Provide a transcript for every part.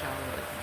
Shower.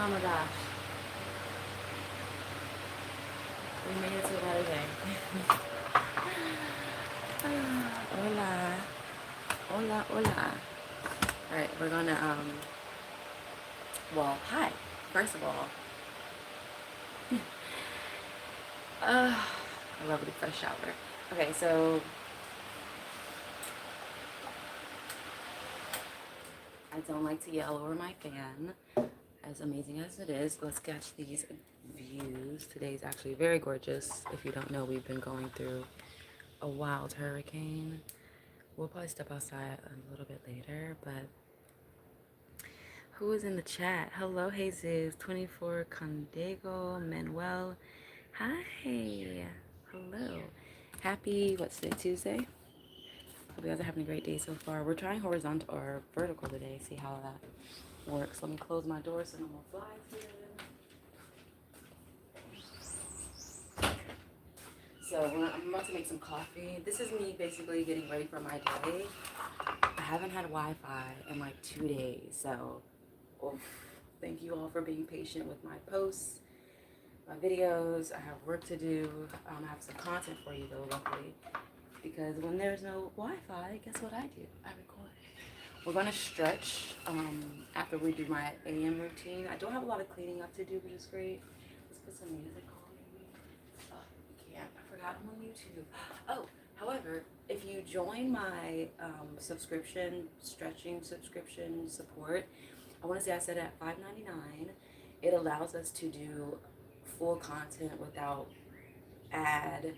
Oh my gosh. We made it to another day. Hola. Hola, hola. Alright, we're gonna, well, hi. First of all, a lovely fresh shower. Okay, so I don't like to yell over my fan. As amazing as it is, let's catch these views. Today's actually very gorgeous. If you don't know, we've been going through a wild hurricane. We'll probably step outside a little bit later, but who is in the chat? Hello, Jesus, 24 Condego, Manuel. Hi. Hello. Happy, what's today, Tuesday? Hope you guys are having a great day so far. We're trying horizontal or vertical today, see how that works. Let me close my door so no more flies here. So I'm about to make some coffee. This is me basically getting ready for my day. I haven't had Wi-Fi in like 2 days, so oof. Thank you all for being patient with my posts, my videos. I have work to do. I have some content for you though, luckily, because when there's no Wi-Fi, guess what I do? I record. We're gonna stretch after we do my AM routine. I don't have a lot of cleaning up to do, which is great. Let's put some music on. Yeah, I forgot I'm on YouTube. Oh, however, if you join my stretching subscription support, I want to say I said at $5.99, it allows us to do full content without ad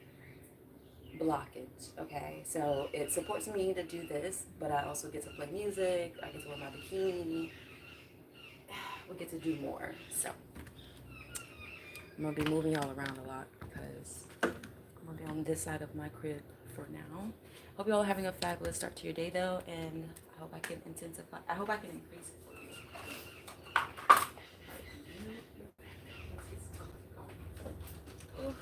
blockage. Okay, so it supports me to do this, but I also get to play music. I get to wear my bikini. We get to do more. So I'm gonna be moving all around a lot because I'm gonna be on this side of my crib for now. Hope you all are having a fabulous start to your day though, and I hope I can increase it for you. Oof.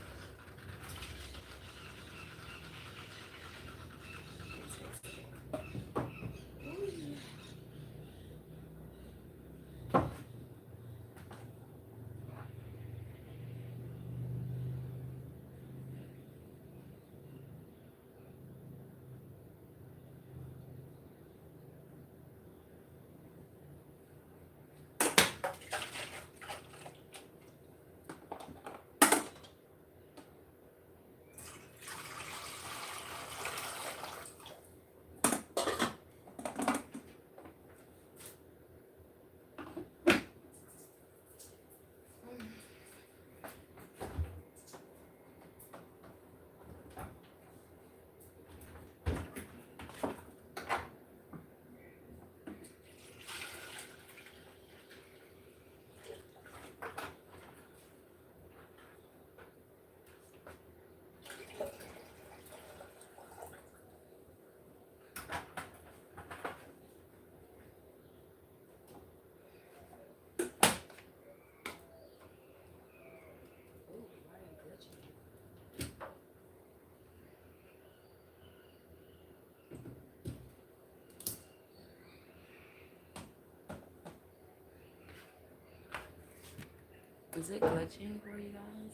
Is it glitching for you guys?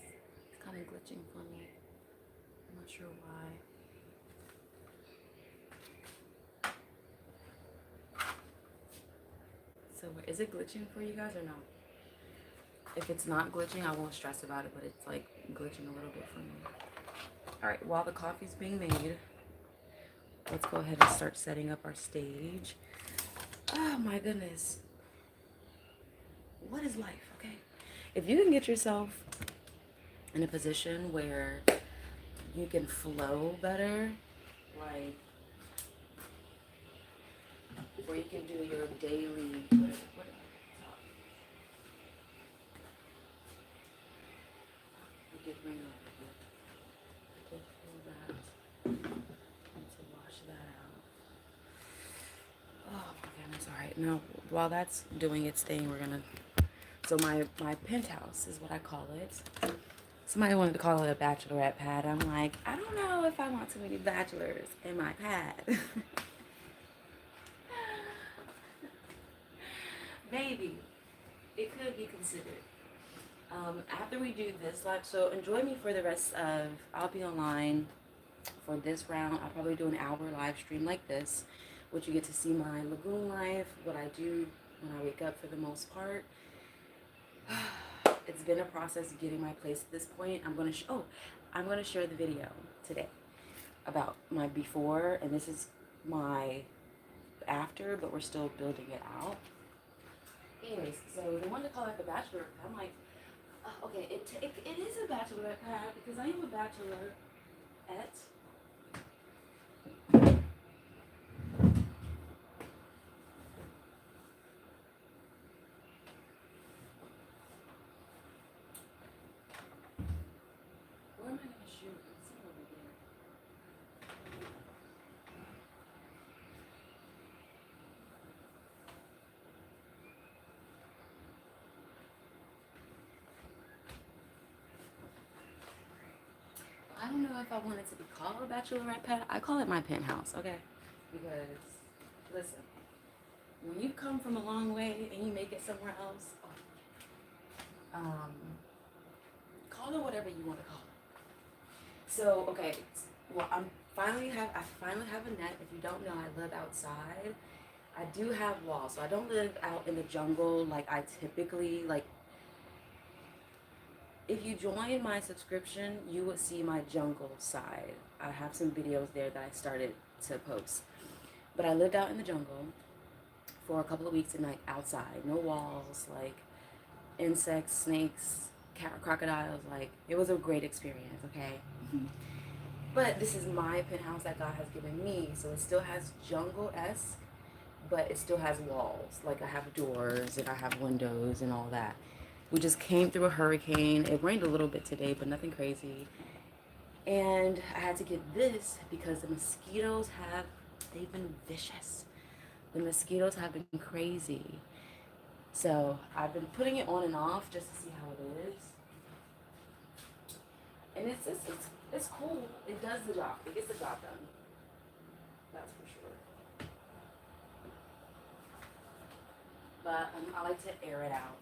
It's kind of glitching for me. I'm not sure why. So is it glitching for you guys or no? If it's not glitching, I won't stress about it, but it's like glitching a little bit for me. All right, while the coffee's being made, let's go ahead and start setting up our stage. Oh my goodness. What is life, okay? If you can get yourself in a position where you can flow better, like where you can do your daily, what you did bring up, to pull that and to wash that out. Oh my goodness, all right. Now, while that's doing its thing, we're gonna, so my penthouse is what I call it. Somebody wanted to call it a bachelorette pad. I'm like, I don't know if I want too many bachelors in my pad. Maybe. It could be considered. After we do this live, so enjoy me for the rest of, I'll be online for this round. I'll probably do an hour live stream like this, which you get to see my Lagoon life, what I do when I wake up for the most part. It's been a process getting my place at this point. I'm gonna share the video today about my before, and this is my after, but we're still building it out. Anyways, so they wanted to call it the bachelor. I'm like, okay, it is a bachelorette pad because I am a bachelorette. Where am I gonna shoot? It's over there. I don't know if I want it to be called a bachelorette pad. I call it my penthouse, okay? Because, listen, when you come from a long way and you make it somewhere else, call it whatever you want to call it. So, okay, well, I finally have a net. If you don't know, I live outside. I do have walls, so I don't live out in the jungle like I typically like. If you join my subscription, you would see my jungle side. I have some videos there that I started to post. But I lived out in the jungle for a couple of weeks and like outside, no walls, like insects, snakes, crocodiles. Like it was a great experience, okay? Mm-hmm. But this is my penthouse that God has given me, so it still has jungle-esque, but it still has walls. Like I have doors and I have windows and all that. We just came through a hurricane. It rained a little bit today, but nothing crazy. And I had to get this because the mosquitoes they've been vicious. The mosquitoes have been crazy. So I've been putting it on and off just to see how it is. And it's cool. It does the job. It gets the job done. That's for sure. But I like to air it out.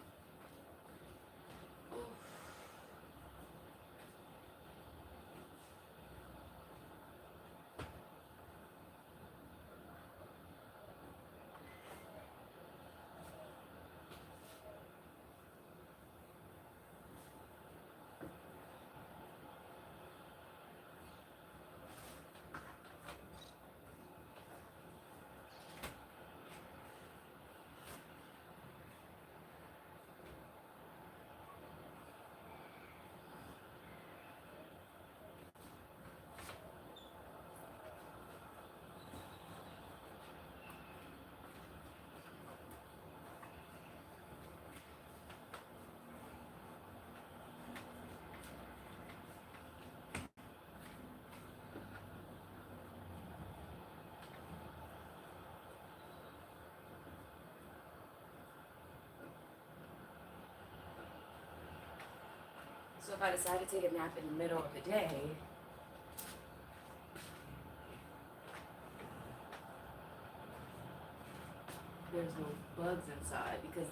So if I decide to take a nap in the middle of the day, there's no bugs inside because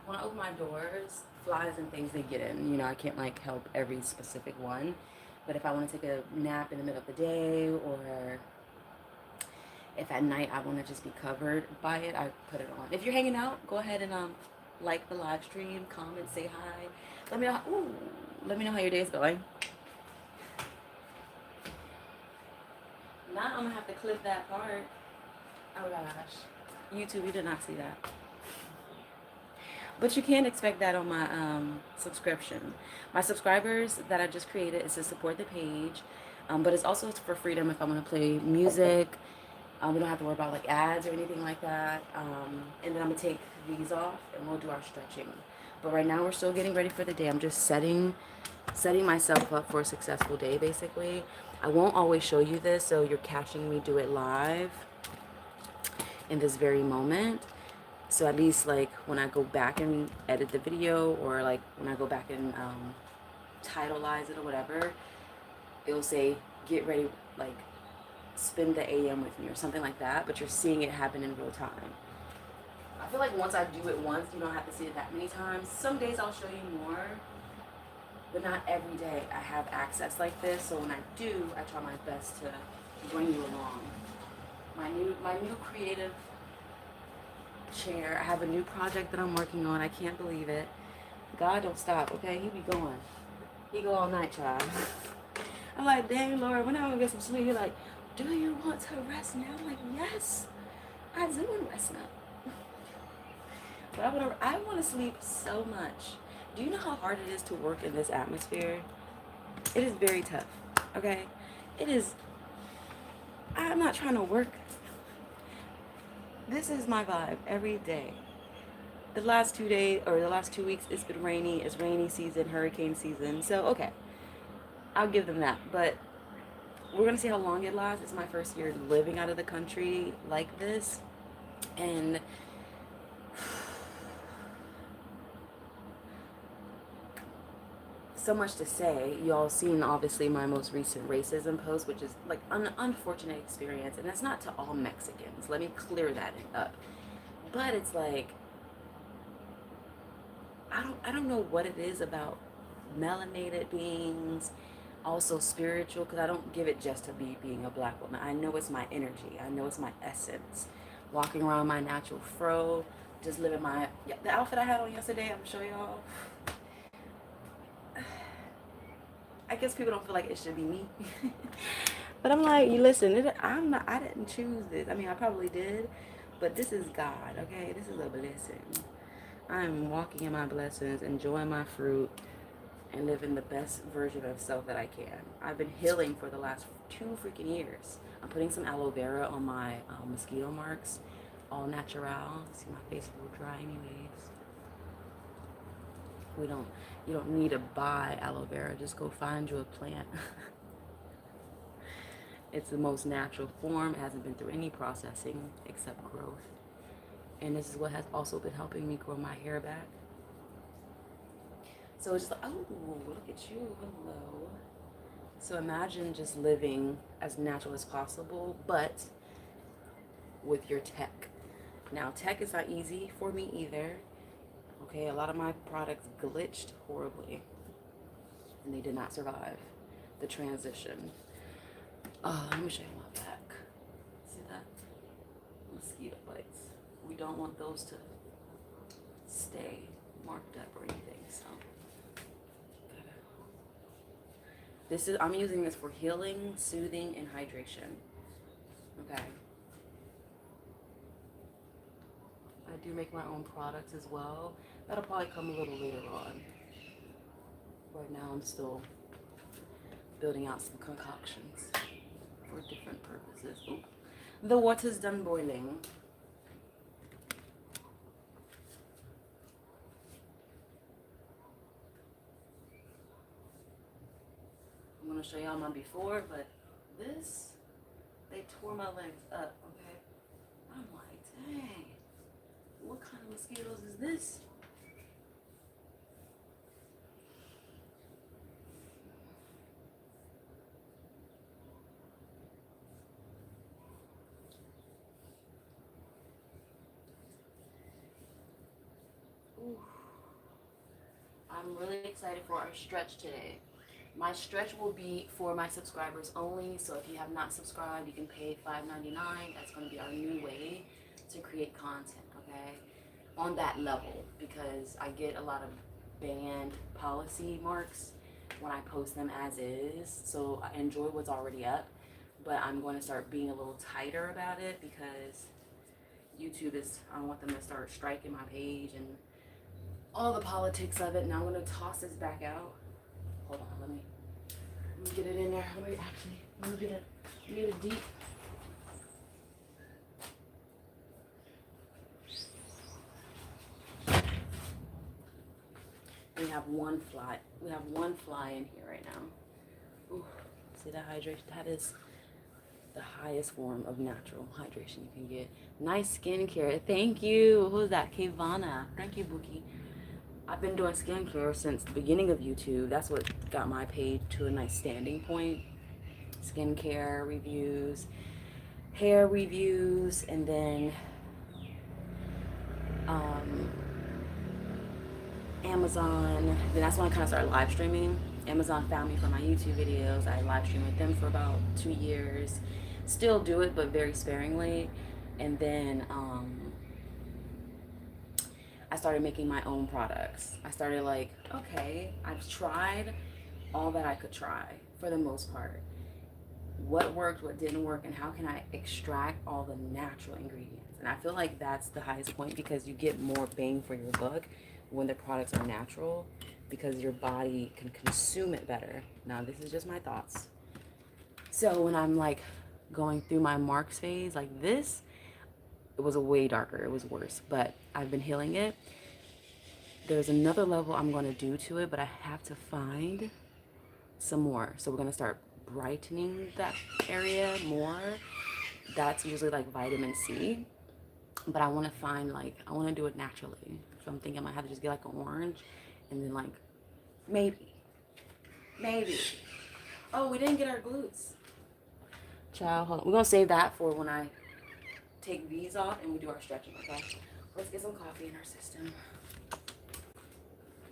when I open my doors, flies and things, they get in. You know, I can't like help every specific one. But if I want to take a nap in the middle of the day, or if at night I want to just be covered by it, I put it on. If you're hanging out, go ahead and like the live stream, comment, say hi. Let me know how your day is going. Now I'm gonna have to clip that part. Oh gosh, YouTube, you did not see that. But you can't expect that on my subscription. My subscribers that I just created is to support the page, but it's also for freedom if I want to play music. We don't have to worry about like ads or anything like that. And then I'm gonna take these off and we'll do our stretching. But right now we're still getting ready for the day. I'm just setting myself up for a successful day basically. I won't always show you this, so you're catching me do it live in this very moment. So at least like when I go back and edit the video, or like when I go back and titleize it or whatever, it'll say get ready, like spend the AM with me or something like that, but you're seeing it happen in real time. I feel like once I do it once, you don't have to see it that many times. Some days I'll show you more, but not every day I have access like this. So when I do, I try my best to bring you along. My new creative chair. I have a new project that I'm working on. I can't believe it. God don't stop, okay? He be going. He go all night, child. I'm like, dang, Lord, when am I gonna get some sleep? You're like, do you want to rest now? I'm like, yes, I do want to rest now. But I want to sleep so much. Do you know how hard it is to work in this atmosphere? It is very tough, okay? It is, I'm not trying to work. This is my vibe every day. The last 2 days, or the last 2 weeks, it's been rainy. It's rainy season, hurricane season. So, okay, I'll give them that. But we're going to see how long it lasts. It's my first year living out of the country like this. And so much to say. Y'all seen obviously my most recent racism post, which is like an unfortunate experience, and it's not to all Mexicans. Let me clear that up. But it's like I don't know what it is about melanated beings, also spiritual, because I don't give it just to be being a black woman. I know it's my energy. I know it's my essence. Walking around my natural fro, just living the outfit I had on yesterday. I'm gonna show y'all. I guess people don't feel like it should be me. But I'm like, you listen, I didn't choose this. I mean, I probably did, but this is God, okay? This is a blessing. I'm walking in my blessings, enjoying my fruit, and living the best version of self that I can. I've been healing for the last 2 freaking years. I'm putting some aloe vera on my mosquito marks, all natural. See, my face a little dry anyways. You don't need to buy aloe vera. Just go find you a plant. It's the most natural form. It hasn't been through any processing except growth. And this is what has also been helping me grow my hair back. So it's just like, oh, look at you, hello. So imagine just living as natural as possible, but with your tech. Now, tech is not easy for me either. Okay, a lot of my products glitched horribly, and they did not survive the transition. Let me show you my back. See that? Mosquito bites. We don't want those to stay marked up or anything, so. I'm using this for healing, soothing, and hydration. Okay. I do make my own products as well. That'll probably come a little later on. Right now I'm still building out some concoctions for different purposes. Ooh. The water's done boiling. I'm gonna show y'all my before, but this, they tore my legs up, okay? I'm like, dang, what kind of mosquitoes is this? Ooh. I'm really excited for our stretch today. My stretch will be for my subscribers only, so if you have not subscribed, you can pay $5.99. That's going to be our new way to create content, okay? On that level, because I get a lot of banned policy marks when I post them as is, so I enjoy what's already up, but I'm going to start being a little tighter about it because YouTube I don't want them to start striking my page and all the politics of it. Now I'm going to toss this back out. Hold on, let me get it in there. Let me get it deep. We have one fly. We have one fly in here right now. Ooh, see that hydration? That is the highest form of natural hydration you can get. Nice skincare. Thank you. Who's that? Kivana. Thank you, Bookie. I've been doing skincare since the beginning of YouTube. That's what got my page to a nice standing point. Skincare reviews, hair reviews, and then Amazon. Then that's when I kind of started live streaming. Amazon found me for my YouTube videos. I live streamed with them for about 2 years. Still do it, but very sparingly. And then I started making my own products. I started like, okay, I've tried all that I could try for the most part. What worked, what didn't work, and how can I extract all the natural ingredients? And I feel like that's the highest point, because you get more bang for your buck when the products are natural, because your body can consume it better. Now, this is just my thoughts. So when I'm like going through my marks phase like this, it was a way darker, it was worse, but I've been healing it. There's another level I'm going to do to it, but I have to find some more. So we're going to start brightening that area more. That's usually like vitamin C, but I want to find like, I want to do it naturally. So I'm thinking I might have to just get like an orange, and then like maybe oh, we didn't get our glutes, child. Hold on, we're gonna save that for when I take these off and we do our stretching. Okay, let's get some coffee in our system. All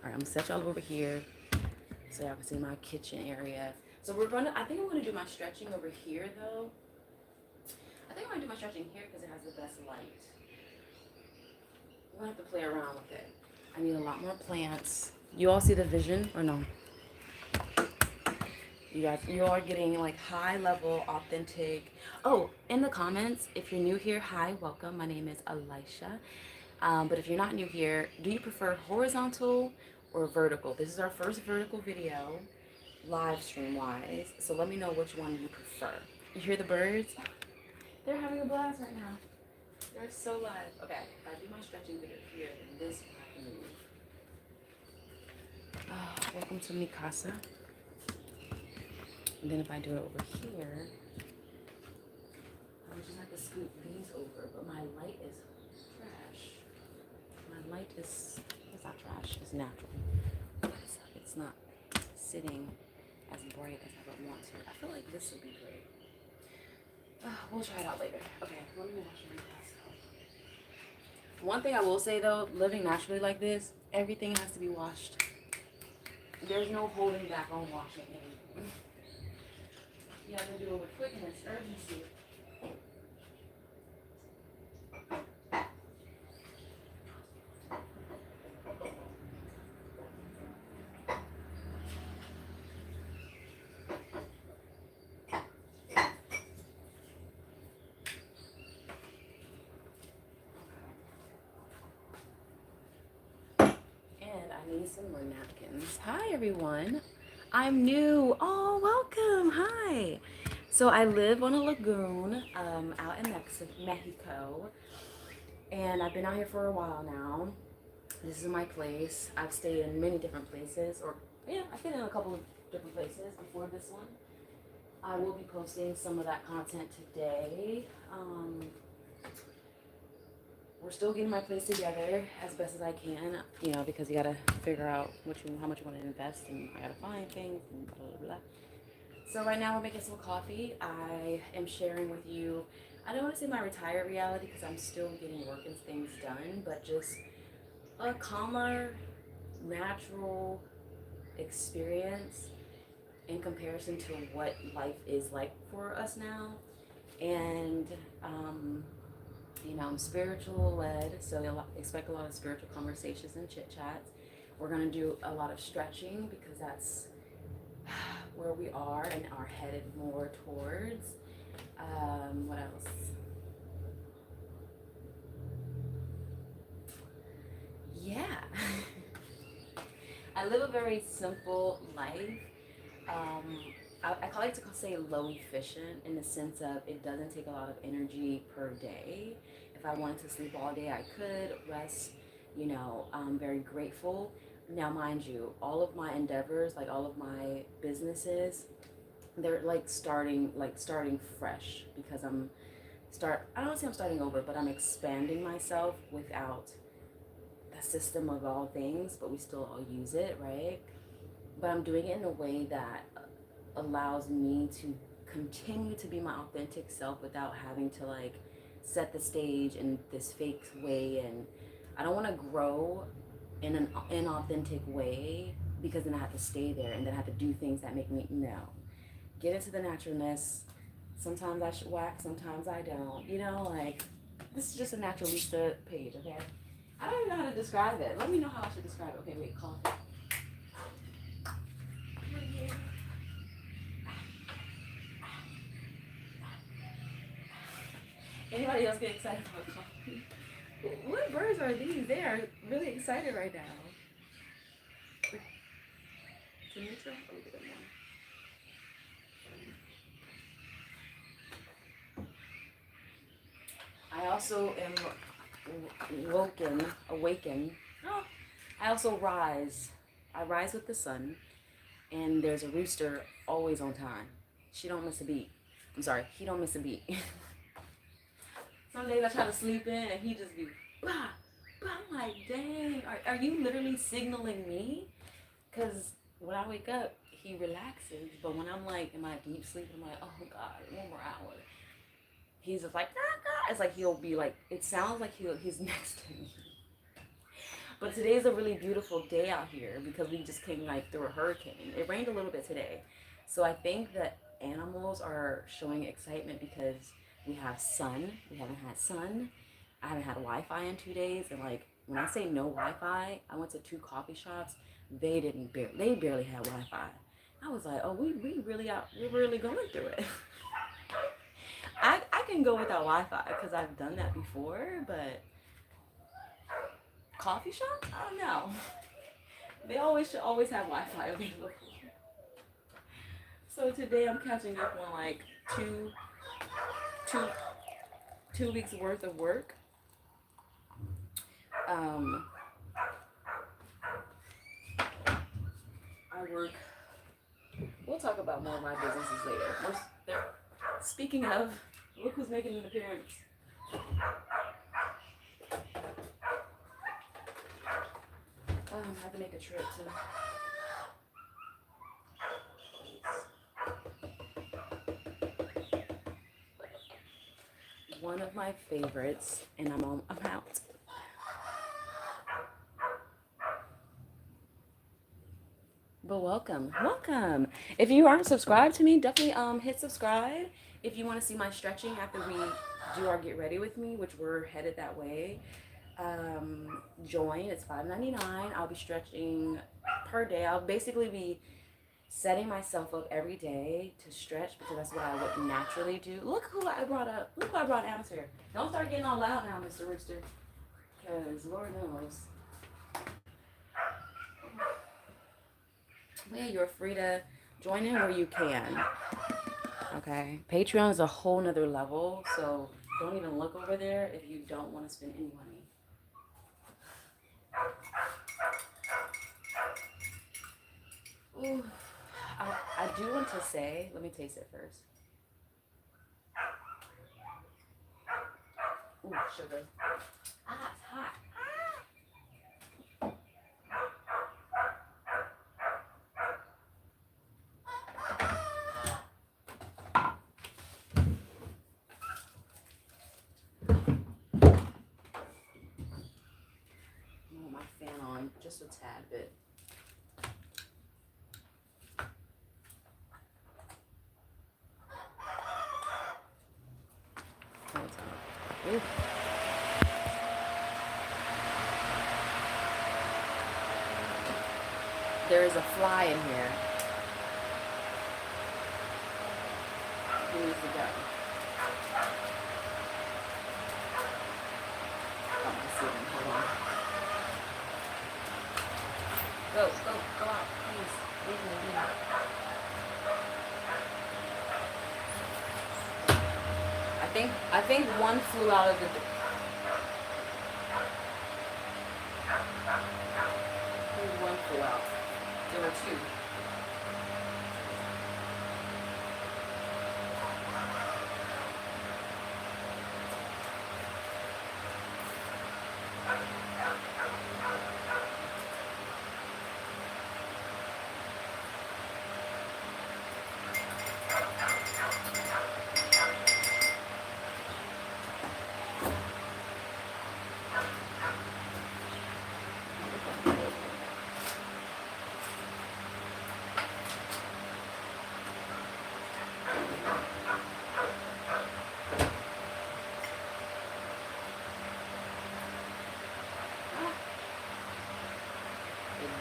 right, I'm gonna set y'all over here so y'all can see my kitchen area. So I think I'm gonna do my stretching over here though. I think I'm gonna do my stretching here because it has the best light. I'm gonna have to play around with it. I need a lot more plants. You all see the vision or no? You are getting like high level, authentic. Oh, in the comments, if you're new here, hi, welcome. My name is Elisha. But if you're not new here, do you prefer horizontal or vertical? This is our first vertical video, live stream wise. So let me know which one you prefer. You hear the birds? They're having a blast right now. They're so live. Okay, if I do my stretching video here, then this will move. Welcome to Mikasa. And then if I do it over here, I would just have to scoot these over, but my light is trash. My light is, it's not trash, it's natural. It's not sitting as bright as I would want to. I feel like this would be great. We'll try it out later. Okay, let me wash my glass. One thing I will say though, living naturally like this, everything has to be washed. There's no holding back on washing anything. You have to do it with quickness, urgency. Need some more napkins. Hi everyone, I'm new. Oh, welcome. Hi. So I live on a lagoon out in Mexico, and I've been out here for a while now. This is my place. I've stayed in many different places, or yeah, I've stayed in a couple of different places before this one. I will be posting some of that content today. We're still getting my place together as best as I can, you know, because you gotta figure out how much you want to invest, and I gotta find things and blah, blah, blah. So right now we're making some coffee. I am sharing with you, I don't want to say my retired reality because I'm still getting work and things done, but just a calmer, natural experience in comparison to what life is like for us now. And you know, I'm spiritual led, so expect a lot of spiritual conversations and chit chats. We're gonna do a lot of stretching because that's where we are and are headed more towards. What else? Yeah. I live a very simple life. I like to say low efficient in the sense of it doesn't take a lot of energy per day. If I wanted to sleep all day, I could rest. You know, I'm very grateful. Now, mind you, all of my endeavors, like all of my businesses, they're like starting fresh because I don't want to say I'm starting over, but I'm expanding myself without the system of all things, but we still all use it, right? But I'm doing it in a way that allows me to continue to be my authentic self without having to like set the stage in this fake way. And I don't want to grow in an inauthentic way, because then I have to stay there and then I have to do things that make me no. Get into the naturalness. Sometimes I should wax, sometimes I don't. You know, like this is just a naturalista page, okay? I don't even know how to describe it. Let me know how I should describe it. Okay, wait, coffee. Anybody else get excited about coffee? What birds are these? They are really excited right now. Tanitra? Oh, look at them now. I also am awaken. Oh, I also rise. I rise with the sun, and there's a rooster always on time. She don't miss a beat. I'm sorry, he don't miss a beat. Some days I try to sleep in, and he just be, bah, bah. I'm like, dang, are you literally signaling me? Because when I wake up, he relaxes, but when I'm like in my deep sleep, I'm like, oh God, 1 more hour. He's just like, ah. It's like he'll be like, it sounds like he's next to me. But today's a really beautiful day out here because we just came like through a hurricane. It rained a little bit today. So I think that animals are showing excitement because we have sun. We haven't had sun. I haven't had Wi-Fi in 2 days. And like, when I say no Wi-Fi, I went to 2 coffee shops. They barely had Wi-Fi. I was like, oh, we're really going through it. I can go without Wi-Fi because I've done that before, but coffee shop? I don't know. They should always have Wi-Fi available. So today I'm catching up on like two weeks worth of work. I work. We'll talk about more of my businesses later. Speaking of, look who's making an appearance. I have to make a trip to. One of my favorites, and I'm out. But welcome. If you aren't subscribed to me, definitely hit subscribe. If you want to see my stretching after we do our get ready with me, which we're headed that way, join. It's $5.99. I'll be stretching per day. I'll basically be setting myself up every day to stretch because that's what I would naturally do. Look who I brought up. Look who I brought Amos here. Don't start getting all loud now, Mr. Rooster, because Lord knows. Yeah, you're free to join in where you can. Okay, Patreon is a whole nother level, so don't even look over there if you don't want to spend any money. Ooh, I do want to say, let me taste it first. Ooh, sugar. Ah, it's hot. Just a tad bit. Ooh. There is a fly in here. He needs to go. Oh, I see him. Hold on. Go out, please. Leave me. I think one flew out of the door. I think one flew out. There were 2.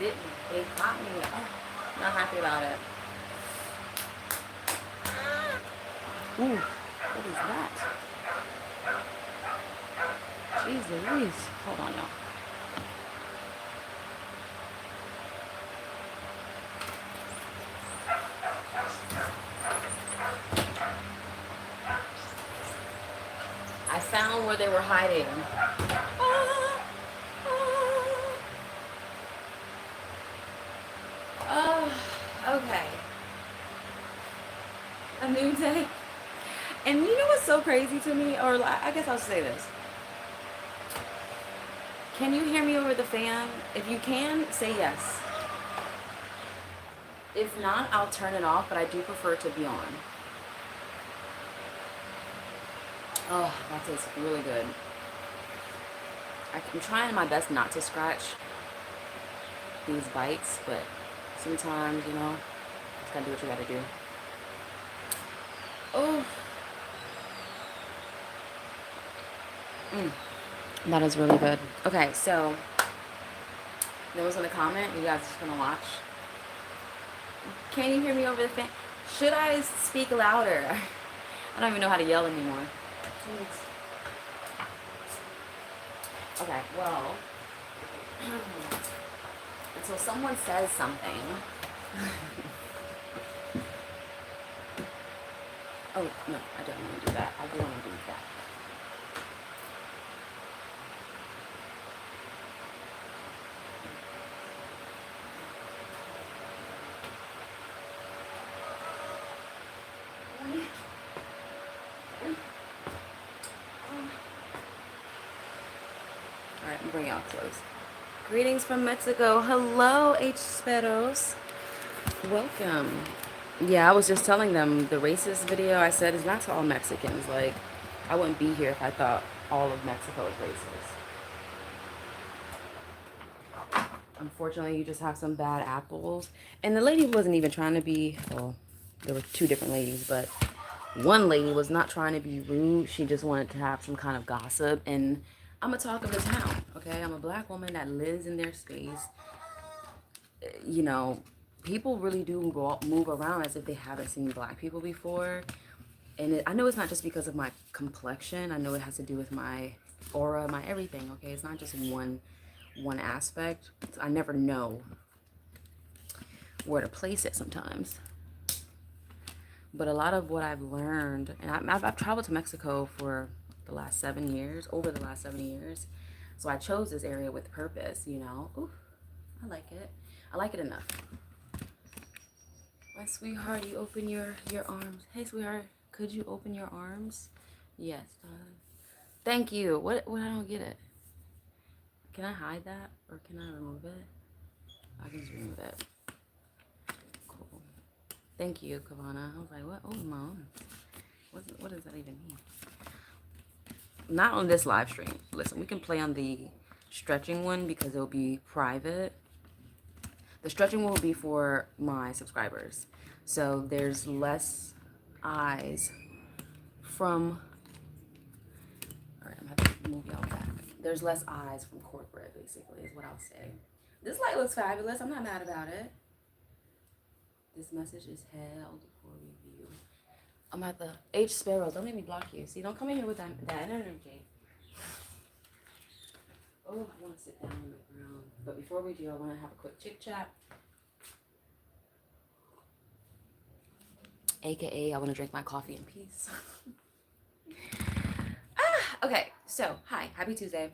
didn't. They caught me. Oh, not happy about it. Ooh, what is that? Jeez Louise. Hold on, y'all. I found where they were hiding. Oh, okay. A new day. And you know what's so crazy to me? Or I guess I'll say this. Can you hear me over the fan? If you can, say yes. If not, I'll turn it off, but I do prefer it to be on. Oh, that tastes really good. I'm trying my best not to scratch these bites, but sometimes, you know, just gotta do what you gotta do. Oh. That is really good. Okay, so there was in the comment, you guys just gonna watch. Can you hear me over the fan? Should I speak louder? I don't even know how to yell anymore. Okay, well, until someone says something. Oh, no, I don't want to do that. I do want to do that. Alright, I'm bringing y'all close. Greetings from Mexico. Hello, H. Speros. Welcome. Yeah, I was just telling them the racist video I said is not to all Mexicans. Like, I wouldn't be here if I thought all of Mexico is racist. Unfortunately, you just have some bad apples. And the lady wasn't even trying to be, well, there were two different ladies, but one lady was not trying to be rude. She just wanted to have some kind of gossip. And I'm a talk of the town, okay? I'm a black woman that lives in their space. You know, people really do move around as if they haven't seen black people before. And I know it's not just because of my complexion. I know it has to do with my aura, my everything, okay? It's not just one aspect. I never know where to place it sometimes. But a lot of what I've learned, and I've traveled to Mexico for the last 7 years, over the last 7 years. So I chose this area with purpose, you know. Ooh, I like it. I like it enough. My sweetheart, you open your arms. Hey, sweetheart, could you open your arms? Yes, darling. Thank you. What? I don't get it. Can I hide that or can I remove it? I can just remove it. Cool. Thank you, Kavana. I was like, what? Oh, my arms. What does that even mean? Not on this live stream. Listen, we can play on the stretching one because it'll be private. The stretching will be for my subscribers. So there's less eyes from... Alright, I'm going to have to move y'all back. There's less eyes from corporate, basically, is what I'll say. This light looks fabulous. I'm not mad about it. This message is held for review. I'm at the H. Sparrows. Don't make me block you. See, don't come in here with that energy. Oh, I want to sit down on the ground. But before we do, I want to have a quick chit chat. AKA, I want to drink my coffee in peace. Okay, so, hi. Happy Tuesday.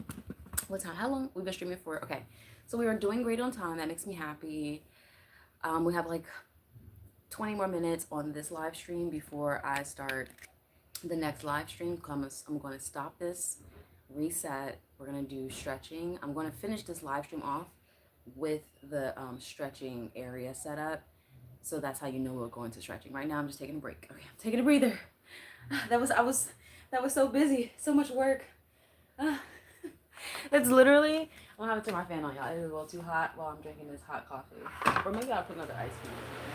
What time? How long? We've been streaming for? Okay. So we are doing great on time. That makes me happy. We have like 20 more minutes on this live stream before I start the next live stream. I'm going to stop this, reset. We're going to do stretching. I'm going to finish this live stream off with the stretching area set up. So that's how you know we're going to stretching. Right now I'm just taking a break. Okay, I'm taking a breather. That was so busy. So much work. It's literally, I'm gonna have to turn my fan on, y'all. It is a little too hot while I'm drinking this hot coffee. Or maybe I'll put another ice cream in here.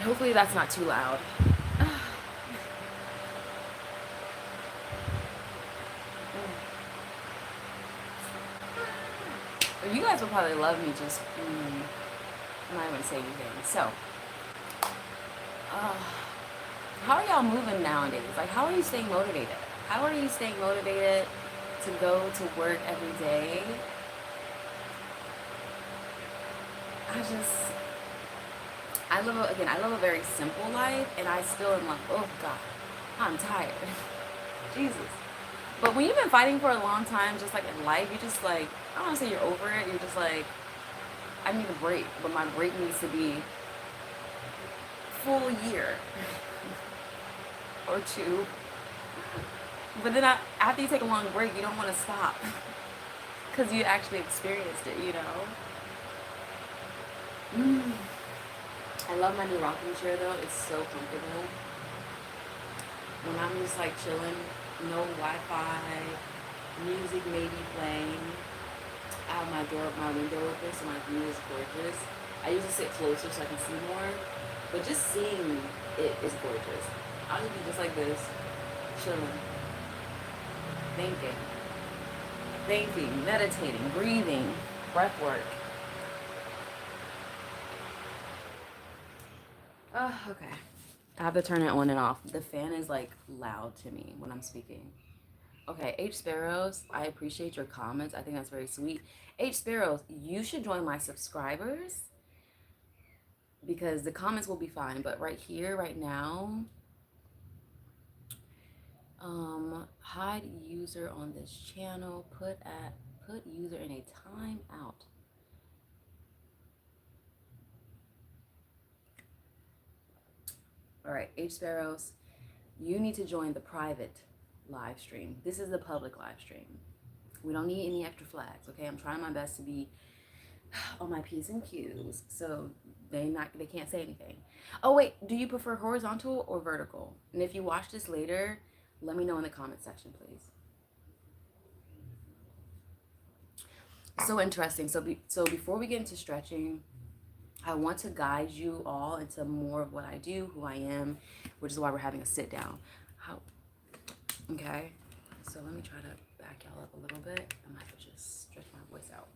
Hopefully that's not too loud. You guys will probably love me just, I'm not even gonna say anything. So, uh, how are y'all moving nowadays? Like, how are you staying motivated? How are you staying motivated to go to work every day? I love a very simple life, and I still am like, oh God, I'm tired. Jesus. But when you've been fighting for a long time, just like in life, you just like, I don't want to say you're over it, you're just like, I need a break, but my break needs to be full year or two. But then after you take a long break, you don't want to stop because you actually experienced it, you know? I love my new rocking chair though. It's so comfortable. When I'm just like chilling, no Wi-Fi, music maybe playing. I have my window open, so my view is gorgeous. I usually sit closer so I can see more, but just seeing it is gorgeous. I'll just be just like this, chilling, thinking, meditating, breathing, breath work. Okay. I have to turn it on and off. The fan is like loud to me when I'm speaking. Okay, H Sparrows, I appreciate your comments. I think that's very sweet. H Sparrows, you should join my subscribers because the comments will be fine. But right here, right now, hide user on this channel. Put user in a timeout. All right, H Sparrows, you need to join the private live stream. This is the public live stream. We don't need any extra flags, okay? I'm trying my best to be on my P's and Q's, so they can't say anything. Oh wait, do you prefer horizontal or vertical? And if you watch this later, let me know in the comment section, please. So interesting. So before we get into stretching, I want to guide you all into more of what I do, who I am, which is why we're having a sit down. Okay? So let me try to back y'all up a little bit. I might have to just stretch my voice out.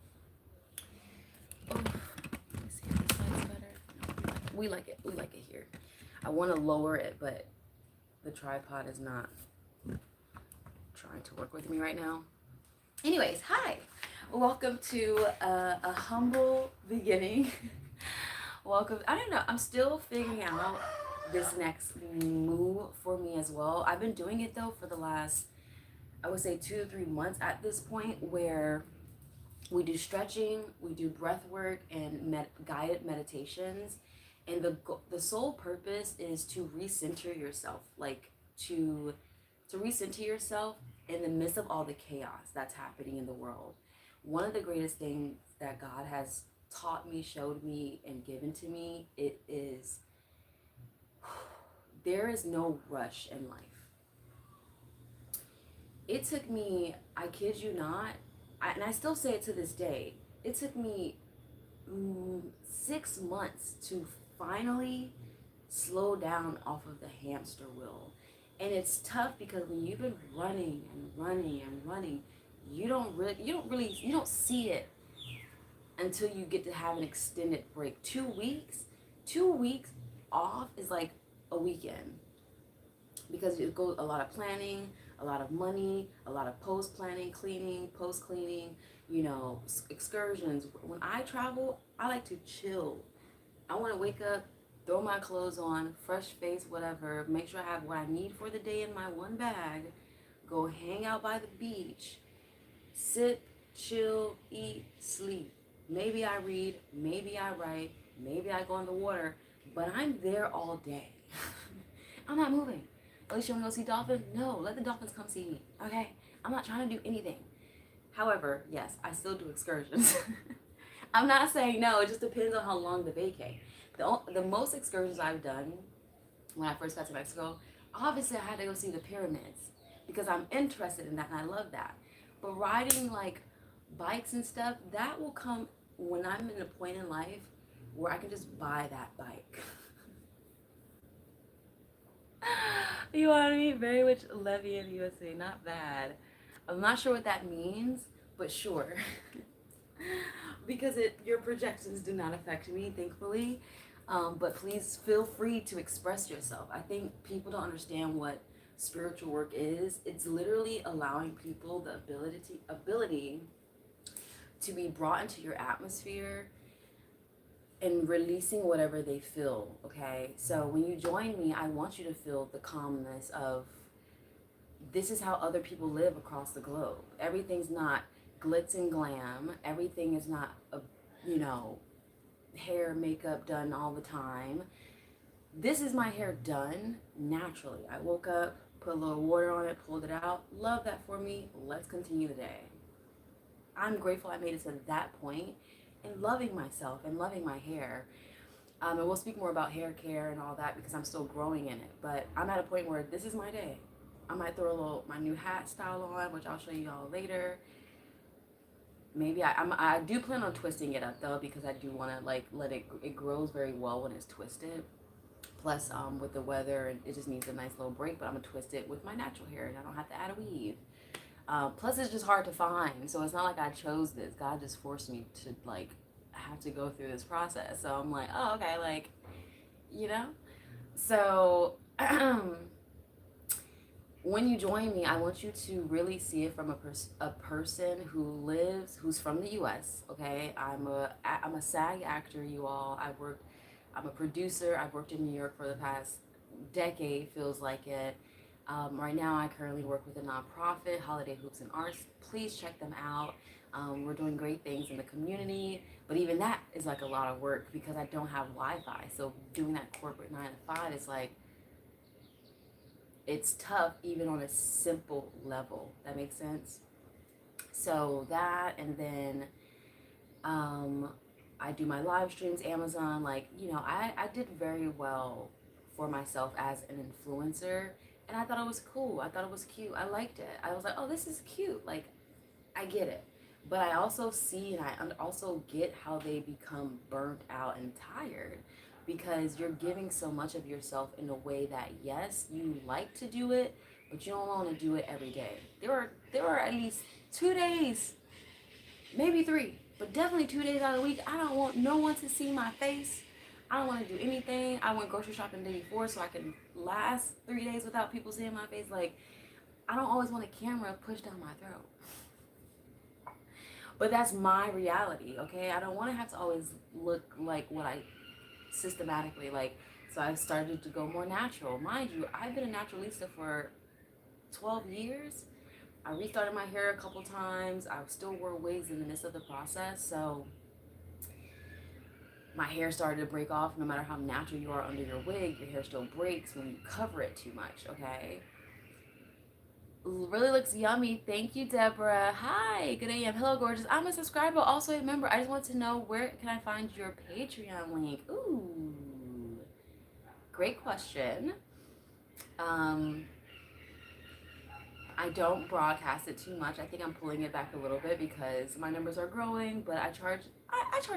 Oh, let me see if this side's better. No, we like it. We like it here. I want to lower it, but the tripod is not trying to work with me right now. Anyways, hi. Welcome to a humble beginning. Welcome. I don't know. I'm still figuring out this next move for me as well. I've been doing it though for the last, I would say 2 to 3 months at this point, where we do stretching, we do breath work and guided meditations. And the sole purpose is to recenter yourself, like to recenter yourself in the midst of all the chaos that's happening in the world. One of the greatest things that God has taught me, showed me, and given to me, it is there is no rush in life. It took me, I kid you not, and I still say it to this day, it took me 6 months to finally slow down off of the hamster wheel. And it's tough because when you've been running and running and running, you don't see it until you get to have an extended break. 2 weeks off is like a weekend, because it goes a lot of planning, a lot of money, a lot of post planning, cleaning, post cleaning, excursions. When I travel, I like to chill. I want to wake up, throw my clothes on, fresh face, whatever, make sure I have what I need for the day in my one bag, go hang out by the beach, sit, chill, eat, sleep. Maybe I read, maybe I write, maybe I go in the water, but I'm there all day. I'm not moving. At least you want to go see dolphins? No, let the dolphins come see me, okay? I'm not trying to do anything. However, yes, I still do excursions. I'm not saying no, it just depends on how long the vacay. The most excursions I've done when I first got to Mexico, obviously I had to go see the pyramids because I'm interested in that and I love that. But riding like bikes and stuff, that will come when I'm in a point in life where I can just buy that bike. You want me? Very much Levy in USA. Not bad. I'm not sure what that means, but sure. Because your projections do not affect me, thankfully. But please feel free to express yourself. I think people don't understand what spiritual work is. It's literally allowing people the ability to be brought into your atmosphere and releasing whatever they feel. Okay, so when you join me, I want you to feel the calmness of, this is how other people live across the globe. Everything's not glitz and glam. Everything is not a, you know, hair, makeup done all the time. This is my hair done naturally. I woke up, put a little water on it, pulled it out. Love that for me. Let's continue the day. I'm grateful I made it to that point and loving myself and loving my hair. And we'll speak more about hair care and all that because I'm still growing in it. But I'm at a point where this is my day. I might throw a little my new hat style on, which I'll show you all later. Maybe I do plan on twisting it up though, because I do want to like let it grows very well when it's twisted. Plus, with the weather, it just needs a nice little break. But I'm gonna twist it with my natural hair, and I don't have to add a weave. Plus, it's just hard to find, so it's not like I chose this. God just forced me to like have to go through this process. So I'm like, oh, okay, like, you know. So when you join me, I want you to really see it from a person who's from the U.S. Okay, I'm a SAG actor, you all. I'm a producer. I've worked in New York for the past decade, feels like it. Right now, I currently work with a nonprofit, Holiday Hoops and Arts. Please check them out. We're doing great things in the community, but even that is like a lot of work because I don't have Wi-Fi. So doing that corporate 9 to 5 is like, it's tough even on a simple level. That makes sense? So that, and then I do my live streams, Amazon, like, you know, I did very well for myself as an influencer, and I thought it was cool. I thought it was cute. I liked it. I was like, oh, this is cute. Like, I get it. But I also see and I also get how they become burnt out and tired because you're giving so much of yourself in a way that, yes, you like to do it, but you don't want to do it every day. There are at least 2 days, maybe 3, but definitely 2 days out of the week. I don't want no one to see my face. I don't want to do anything. I went grocery shopping the day before so I can last 3 days without people seeing my face. Like, I don't always want a camera pushed down my throat. But that's my reality, okay? I don't want to have to always look like what I systematically like. So I started to go more natural. Mind you, I've been a naturalista for 12 years. I restarted my hair a couple times. I still wore wigs in the midst of the process. So my hair started to break off. No matter how natural you are under your wig, your hair still breaks when you cover it too much, okay? Really looks yummy. Thank you, Deborah. Hi, good AM. Hello, gorgeous. I'm a subscriber, also a member. I just want to know, where can I find your Patreon link? Ooh, great question. I don't broadcast it too much. I think I'm pulling it back a little bit because my numbers are growing, but I charge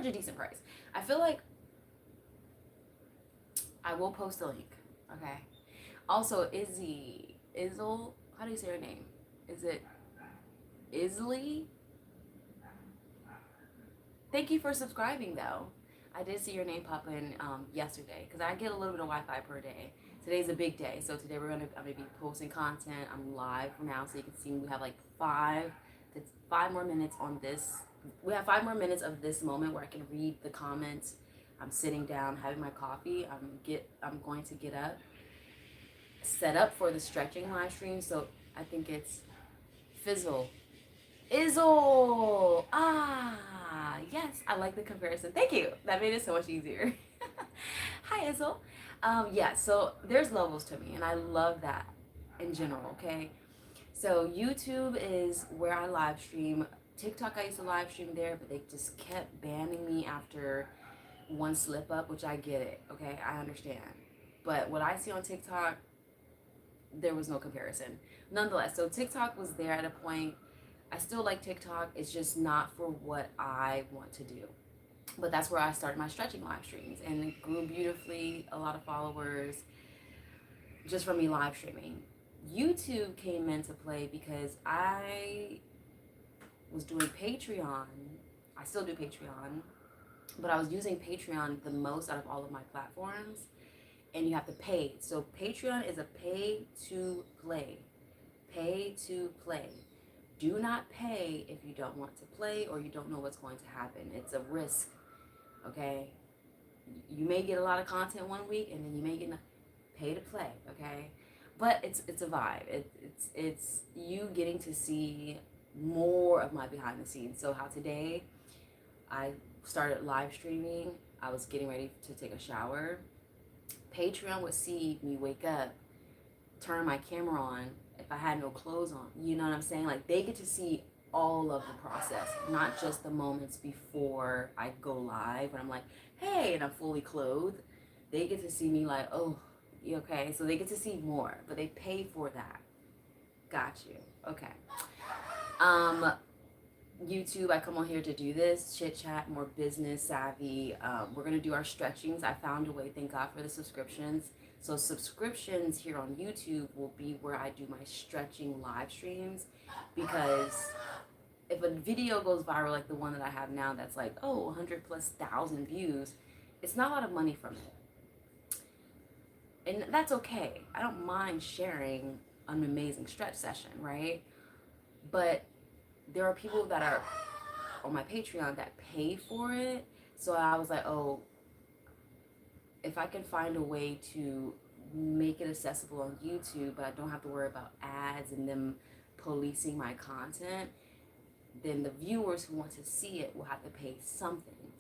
a decent price. I feel like I will post a link. Okay. Also, Izzle, how do you say her name? Is it Isley? Thank you for subscribing, though. I did see your name pop in yesterday because I get a little bit of Wi-Fi per day. Today's a big day, so today I'm gonna be posting content. I'm live now, so you can see we have like 5 more minutes on this. We have 5 more minutes of this moment where I can read the comments. I'm sitting down, having my coffee. I'm going to get up, set up for the stretching live stream. So I think it's Fizzle. Izzle! Ah, yes, I like the comparison. Thank you. That made it so much easier. Hi, Izzle. Yeah, so there's levels to me, and I love that in general, okay? So YouTube is where I live stream. TikTok, I used to live stream there, but they just kept banning me after one slip up, which I get it, okay? I understand. But what I see on TikTok, there was no comparison. Nonetheless, so TikTok was there at a point. I still like TikTok. It's just not for what I want to do. But that's where I started my stretching live streams, and it grew beautifully, a lot of followers. just from me live streaming. YouTube came into play because I was doing Patreon. I still do Patreon, but I was using Patreon the most out of all of my platforms, and you have to pay. So Patreon is a pay to play. Pay to play. Do not pay if you don't want to play or you don't know what's going to happen. It's a risk, okay? You may get a lot of content one week, and then you may get pay to play, okay? But it's a vibe. It's you getting to see more of my behind the scenes. So how today I started live streaming. I was getting ready to take a shower. Patreon would see me wake up, turn my camera on if I had no clothes on. You know what I'm saying? Like, they get to see all of the process, not just the moments before I go live when I'm like, hey, and I'm fully clothed. They get to see me like, oh, you okay? So they get to see more, but they pay for that. Got you. Okay. YouTube, I come on here to do this, chit chat, more business savvy. We're going to do our stretchings. I found a way, thank God for the subscriptions. So subscriptions here on YouTube will be where I do my stretching live streams, because if a video goes viral like the one that I have now that's like, oh, 100,000+ views, it's not a lot of money from it. And that's okay. I don't mind sharing an amazing stretch session, right? But there are people that are on my Patreon that pay for it. So I was like, oh, if I can find a way to make it accessible on YouTube, but I don't have to worry about ads and them policing my content, then the viewers who want to see it will have to pay something.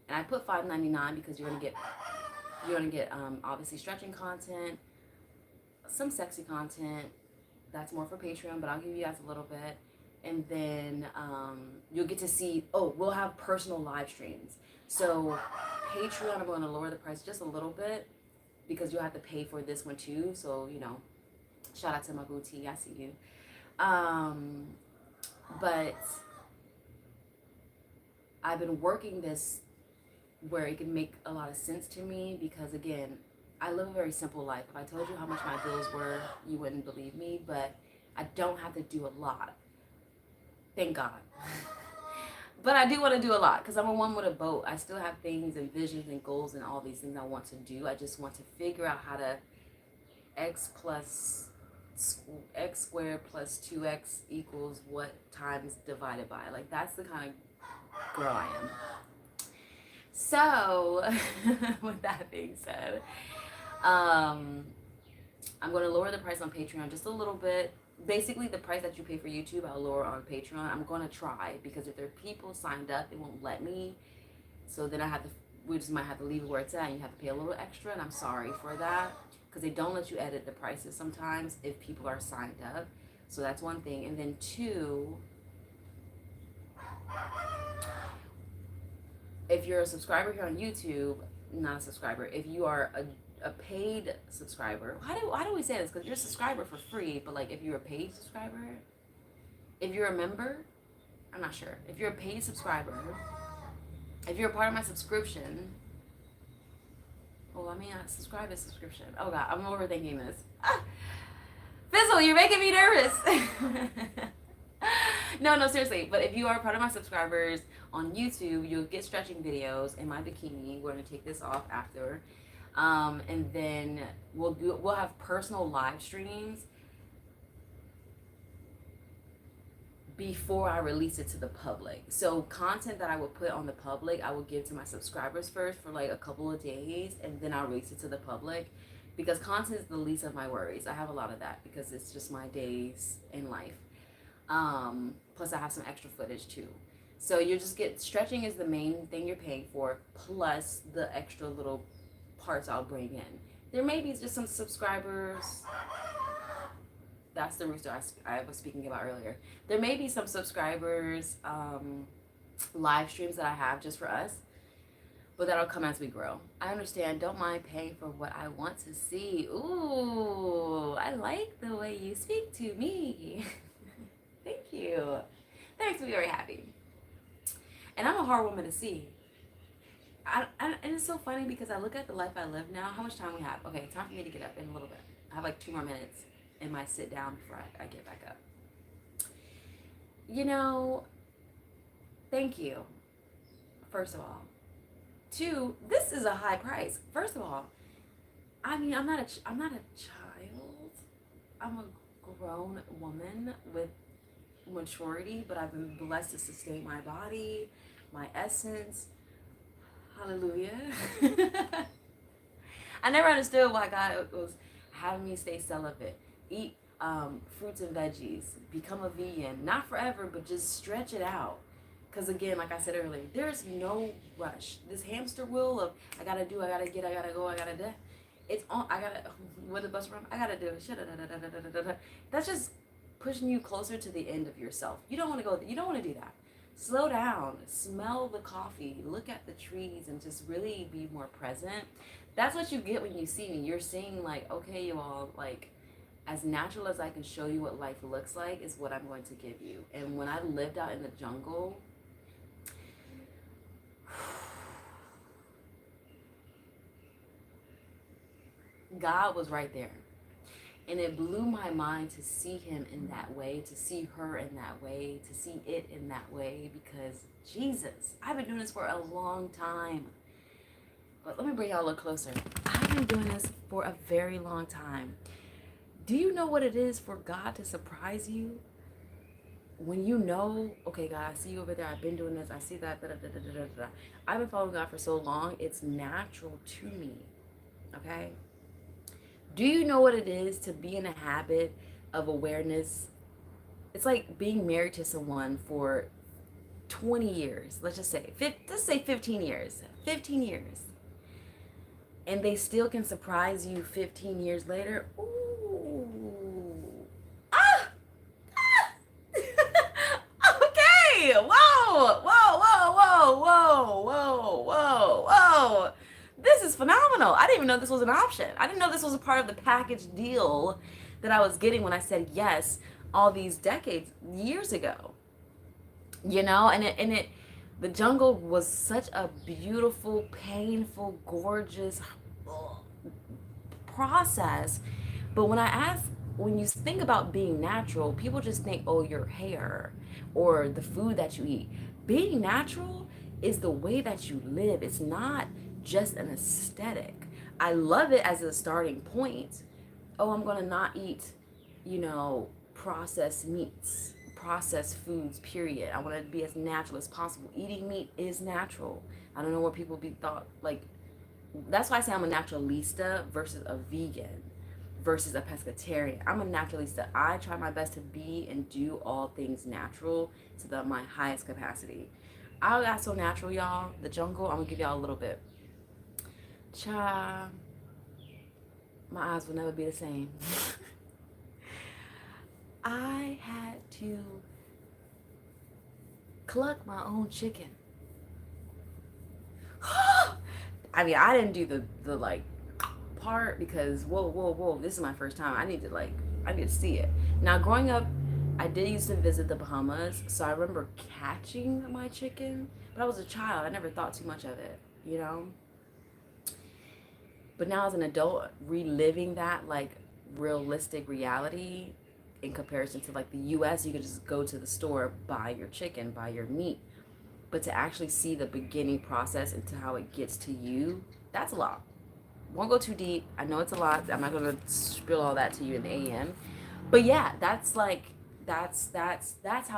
And I put $5.99 because you're gonna get obviously stretching content, some sexy content. That's more for Patreon, but I'll give you guys a little bit. And then you'll get to see, oh, we'll have personal live streams. So Patreon, I'm going to lower the price just a little bit because you'll have to pay for this one too. So, you know, shout out to my boutique. I see you. But I've been working this where it can make a lot of sense to me because, again, I live a very simple life. If I told you how much my bills were, you wouldn't believe me, but I don't have to do a lot. Thank God. But I do want to do a lot because I'm a one with a boat. I still have things and visions and goals and all these things I want to do. I just want to figure out how to x squared plus 2x equals what times divided by. Like, that's the kind of girl I am. So, with that being said, I'm going to lower the price on Patreon just a little bit. Basically, the price that you pay for YouTube, I'll lower on Patreon. I'm going to try, because if there are people signed up, it won't let me. So then we just might have to leave it where it's at, and you have to pay a little extra, and I'm sorry for that, because they don't let you edit the prices sometimes if people are signed up. So that's one thing. And then two, if you're a subscriber here on YouTube, not a subscriber, if you are a paid subscriber, why do we say this? Because you're a subscriber for free, but like if you're a paid subscriber, if you're a member, I'm not sure. If you're a paid subscriber, if you're a part of my subscription, subscribe to subscription. Oh God, I'm overthinking this. Fizzle, you're making me nervous. No, seriously. But if you are part of my subscribers on YouTube, you'll get stretching videos in my bikini. We're gonna take this off after. And then we'll have personal live streams before I release it to the public. So content that I will put on the public, I will give to my subscribers first for like a couple of days, and then I'll release it to the public, because content is the least of my worries. I have a lot of that because it's just my days in life. Plus I have some extra footage too. So you just get, stretching is the main thing you're paying for, plus the extra little parts I'll bring in. There may be just some subscribers. That's the rooster I was speaking about earlier. There may be some subscribers live streams that I have just for us, but that'll come as we grow. I understand. Don't mind paying for what I want to see. Ooh, I like the way you speak to me. Thank you. That makes me very happy. And I'm a hard woman to see. And it's so funny because I look at the life I live now. How much time we have? Okay, time for me to get up in a little bit. I have like 2 more minutes in my sit down before I get back up. You know, thank you, first of all. Two, this is a high price. First of all, I mean, I'm not a child. I'm a grown woman with maturity, but I've been blessed to sustain my body, my essence. Hallelujah. I never understood why God was having me stay celibate, eat fruits and veggies, become a vegan, not forever, but just stretch it out. Because again, like I said earlier, there's no rush. This hamster wheel of I gotta do, I gotta get, I gotta go, I gotta do. It's on. I gotta with the bus run. I gotta do it. That's just pushing you closer to the end of yourself. You don't want to go. You don't want to do that. Slow down. Smell the coffee. Look at the trees, and just really be more present. That's what you get when you see me. You're seeing like, okay, you all, like, as natural as I can show you what life looks like is what I'm going to give you. And when I lived out in the jungle, God was right there. And it blew my mind to see him in that way, to see her in that way, to see it in that way, because Jesus, I've been doing this for a long time. But let me bring y'all a little closer. I've been doing this for a very long time. Do you know what it is for God to surprise you? When you know, okay, God, I see you over there. I've been doing this. I see that. Da, da, da, da, da, da. I've been following God for so long. It's natural to me. Okay? Do you know what it is to be in a habit of awareness? It's like being married to someone for 20 years. Let's say 15 years. 15 years. And they still can surprise you 15 years later. Ooh. Ah! Okay. Whoa. Whoa, whoa, whoa, whoa, whoa, whoa, whoa. This is phenomenal. I didn't even know this was an option. I didn't know this was a part of the package deal that I was getting when I said yes all these years ago. You know, and the jungle was such a beautiful, painful, gorgeous process. But when you think about being natural, people just think, oh, your hair or the food that you eat. Being natural is the way that you live. It's not just an aesthetic. I love it as a starting point. Oh, I'm going to not eat, processed meats, processed foods, period. I want to be as natural as possible. Eating meat is natural. I don't know what people be thought, like, that's why I say I'm a naturalista versus a vegan versus a pescatarian. I'm a naturalista. I try my best to be and do all things natural to my highest capacity. I got so natural, y'all. The jungle, I'm going to give y'all a little bit. Cha, my eyes will never be the same. I had to cluck my own chicken. I mean, I didn't do the like part because whoa, this is my first time. I need to see it. Now, growing up, I did used to visit the Bahamas, so I remember catching my chicken, but I was a child. I never thought too much of it, you know? But now as an adult, reliving that like realistic reality in comparison to like the US, you could just go to the store, buy your chicken, buy your meat. But to actually see the beginning process into how it gets to you, that's a lot. Won't go too deep. I know it's a lot. I'm not gonna spill all that to you in the AM. But yeah, that's how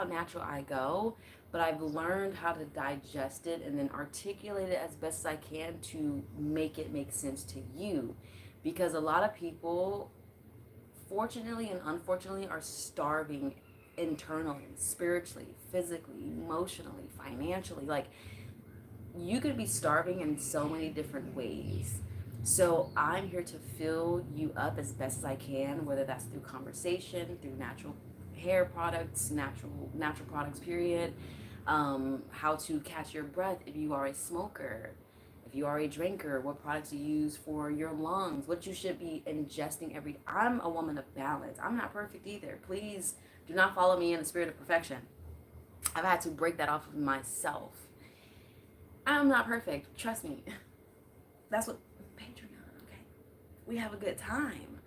natural I go. But I've learned how to digest it and then articulate it as best as I can to make it make sense to you. Because a lot of people, fortunately and unfortunately, are starving internally, spiritually, physically, emotionally, financially. Like, you could be starving in so many different ways. So I'm here to fill you up as best as I can, whether that's through conversation, through natural hair products, natural products, period. How to catch your breath if you are a smoker, if you are a drinker, what products you use for your lungs, what you should be ingesting every day. I'm a woman of balance. I'm not perfect either. Please do not follow me in the spirit of perfection. I've had to break that off of myself. I'm not perfect. Trust me. That's what Patreon, okay? We have a good time.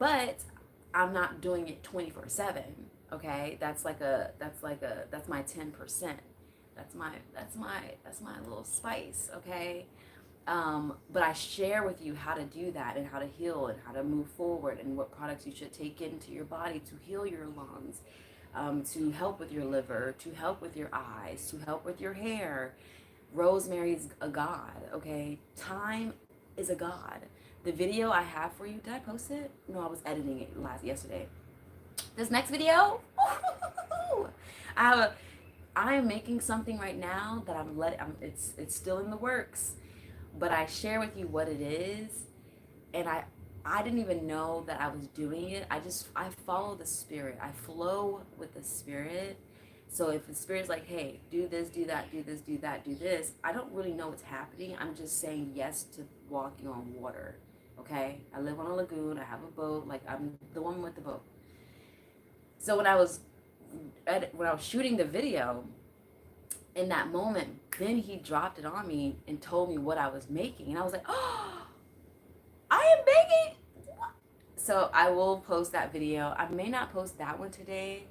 but I'm not doing it 24/7. Okay, that's my 10%. That's my little spice. Okay, but I share with you how to do that and how to heal and how to move forward and what products you should take into your body to heal your lungs, to help with your liver, to help with your eyes, to help with your hair. Rosemary's a god, okay? Thyme is a god. The video I have for you, did I post it? No, I was editing it yesterday. This next video, I am making something right now that it's still in the works, but I share with you what it is, and I didn't even know that I was doing it. I follow the spirit. I flow with the spirit. So if the spirit's like, hey, do this, do that, do this, do that, do this, I don't really know what's happening. I'm just saying yes to walking on water. Okay? I live on a lagoon. I have a boat. Like, I'm the one with the boat. So when I was shooting the video, in that moment, then he dropped it on me and told me what I was making. And I was like, oh, I am baking. So I will post that video. I may not post that one today.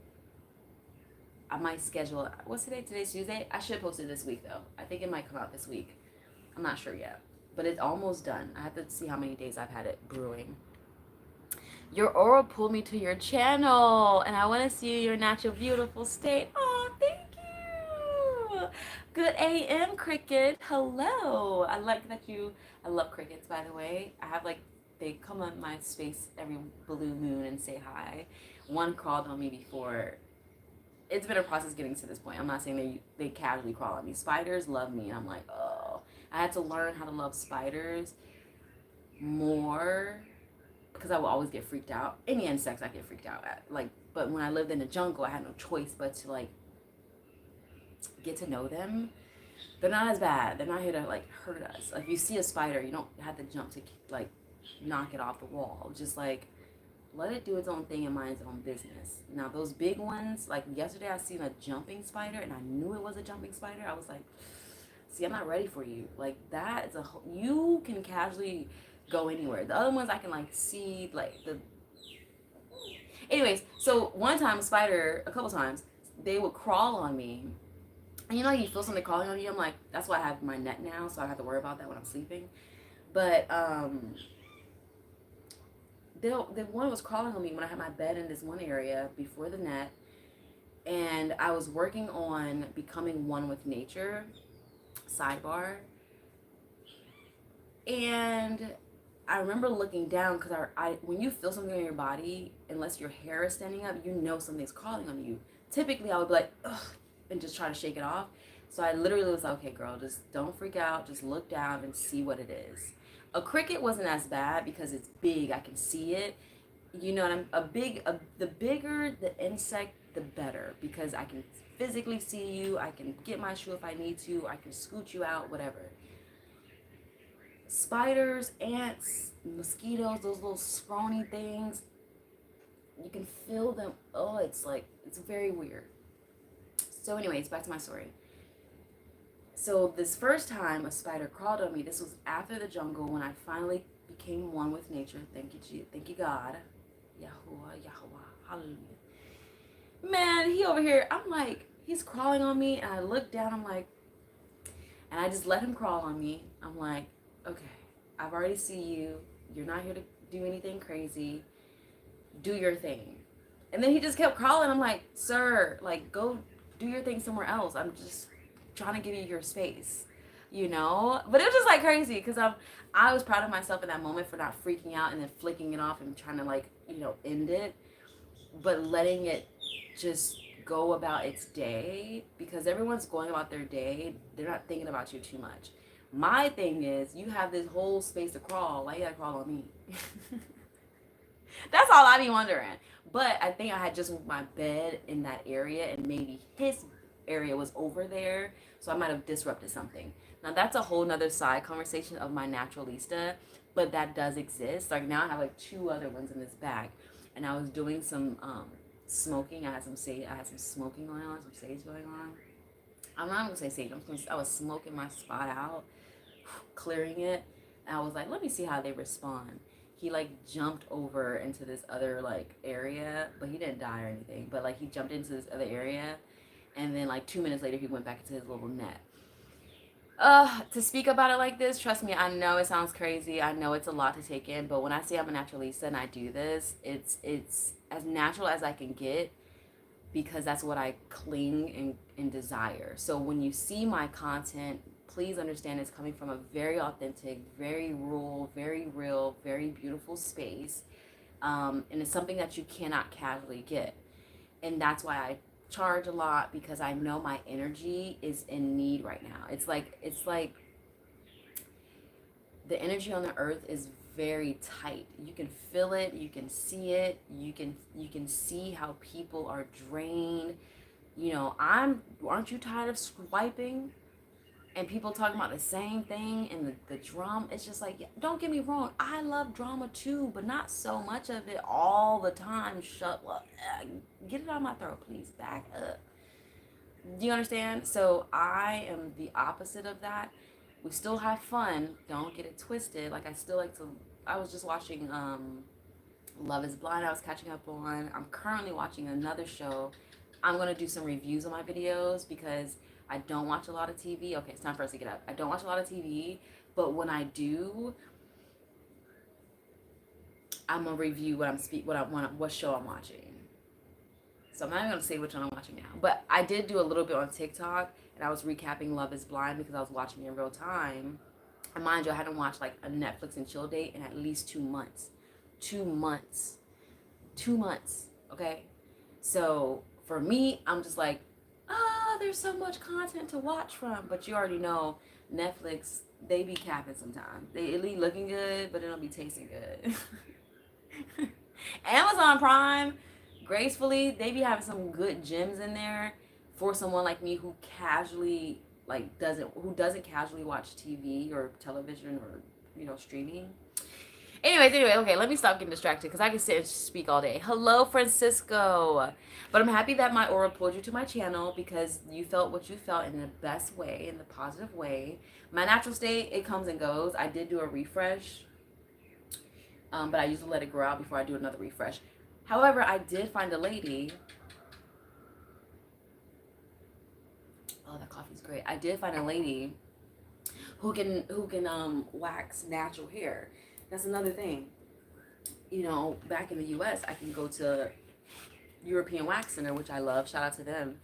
I might schedule, what's today? Today's Tuesday. I should post it this week though. I think it might come out this week. I'm not sure yet, but it's almost done. I have to see how many days I've had it brewing. Your aura pulled me to your channel, and I want to see your natural, beautiful state. Oh, thank you. Good AM, cricket. Hello. I love crickets, by the way. I have they come on my space every blue moon and say hi. One crawled on me before. It's been a process getting to this point. I'm not saying they casually crawl on me. Spiders love me, and I'm like, oh. I had to learn how to love spiders more, because I will always get freaked out. Any insects I get freaked out at. But when I lived in the jungle, I had no choice but to get to know them. They're not as bad. They're not here to hurt us. If you see a spider, you don't have to jump to knock it off the wall. Just let it do its own thing and mind its own business. Now those big ones, yesterday I seen a jumping spider and I knew it was a jumping spider. I was like, see, I'm not ready for you. That is you can casually go anywhere. The other ones I can see anyways. So one time a couple times, they would crawl on me, and you feel something crawling on you. I'm like, that's why I have my net now, so I don't have to worry about that when I'm sleeping. But the one was crawling on me when I had my bed in this one area before the net, and I was working on becoming one with nature. Sidebar. And I remember looking down, because when you feel something on your body, unless your hair is standing up, something's crawling on you. Typically, I would be like, ugh, and just try to shake it off. So I literally was like, okay, girl, just don't freak out. Just look down and see what it is. A cricket wasn't as bad because it's big. I can see it. The bigger the insect, the better, because I can physically see you. I can get my shoe if I need to. I can scoot you out, whatever. Spiders, ants, mosquitoes, those little scrawny things, you can feel them. Oh, it's very weird. So anyways, back to my story. So this first time a spider crawled on me, this was after the jungle, when I finally became one with nature. Thank you God. Yahuwah, hallelujah. Man, he over here, I'm like, he's crawling on me, and I look down, and I just let him crawl on me. I'm like, okay, I've already seen you. You're not here to do anything crazy. Do your thing. And then he just kept crawling. I'm like, sir, go do your thing somewhere else. I'm just trying to give you your space, But it was just crazy, because I was proud of myself in that moment for not freaking out and then flicking it off and trying to end it, but letting it just go about its day, because everyone's going about their day. They're not thinking about you too much. My thing is, you have this whole space to crawl. Why you gotta crawl on me? That's all I be wondering. But I think I had just moved my bed in that area, and maybe his area was over there, so I might have disrupted something. Now that's a whole nother side conversation of my naturalista, but that does exist. Now I have 2 other ones in this bag, and I was doing some smoking. I had some smoking going on, some sage going on. I'm not gonna say sage. I was smoking my spot out, clearing it, and I was like, let me see how they respond. he like jumped over into this other like area, but he didn't die or anything, but like he jumped into this other area, and then like 2 minutes later he went back into his little net. To speak about it like this, trust me, I know it sounds crazy. I know it's a lot to take in, but when I say I'm a naturalista and I do this, it's as natural as I can get, because that's what I cling and desire. So when you see my content, please understand it's coming from a very authentic, very rural, very real, very beautiful space. And it's something that you cannot casually get. And that's why I charge a lot, because I know my energy is in need right now. It's like the energy on the earth is very tight. You can feel it, you can see it, you can see how people are drained. You know, aren't you tired of swiping and people talking about the same thing and the drama? It's just like, don't get me wrong, I love drama too, but not so much of it all the time. Shut up. Get it out of my throat, please. Back up. Do you understand? So I am the opposite of that. We still have fun. Don't get it twisted. Like, I still like to. I was just watching Love is Blind. I was catching up on. I'm currently watching another show. I'm gonna do some reviews on my videos because I don't watch a lot of TV. Okay, it's time for us to get up. I don't watch a lot of TV, but when I do, I'm gonna review what show I'm watching. So I'm not even gonna say which one I'm watching now. But I did do a little bit on TikTok, and I was recapping Love is Blind because I was watching it in real time. And mind you, I hadn't watched like a Netflix and chill date in at least 2 months. 2 months. 2 months. Okay? So for me, I'm just like, there's so much content to watch from. But you already know Netflix, they be capping sometimes. They be looking good, but it don't be tasting good. Amazon Prime, gracefully, they be having some good gems in there for someone like me who casually doesn't casually watch TV or television or, you know, streaming. Anyway, okay, let me stop getting distracted because I can sit and speak all day. Hello, Francisco. But I'm happy that my aura pulled you to my channel because you felt what you felt in the best way, in the positive way. My natural state, it comes and goes. I did do a refresh, but I usually let it grow out before I do another refresh. However, I did find a lady. Oh, that coffee's great. I did find a lady who can wax natural hair. That's another thing. You know, back in the US, I can go to European Wax Center, which I love. Shout out to them.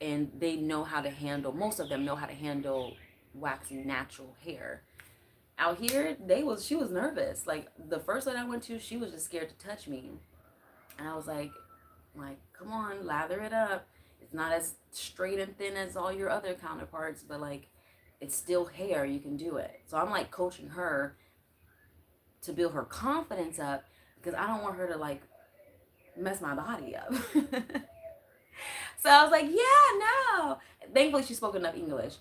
And they know how to handle, most of them know how to handle waxing natural hair. Out here, she was nervous. Like, the first one I went to, she was just scared to touch me. And I was like, come on, lather it up. It's not as straight and thin as all your other counterparts, but like, it's still hair. You can do it. So I'm like coaching her to build her confidence up because I don't want her to like mess my body up. So I was like, yeah, no. Thankfully, she spoke enough English.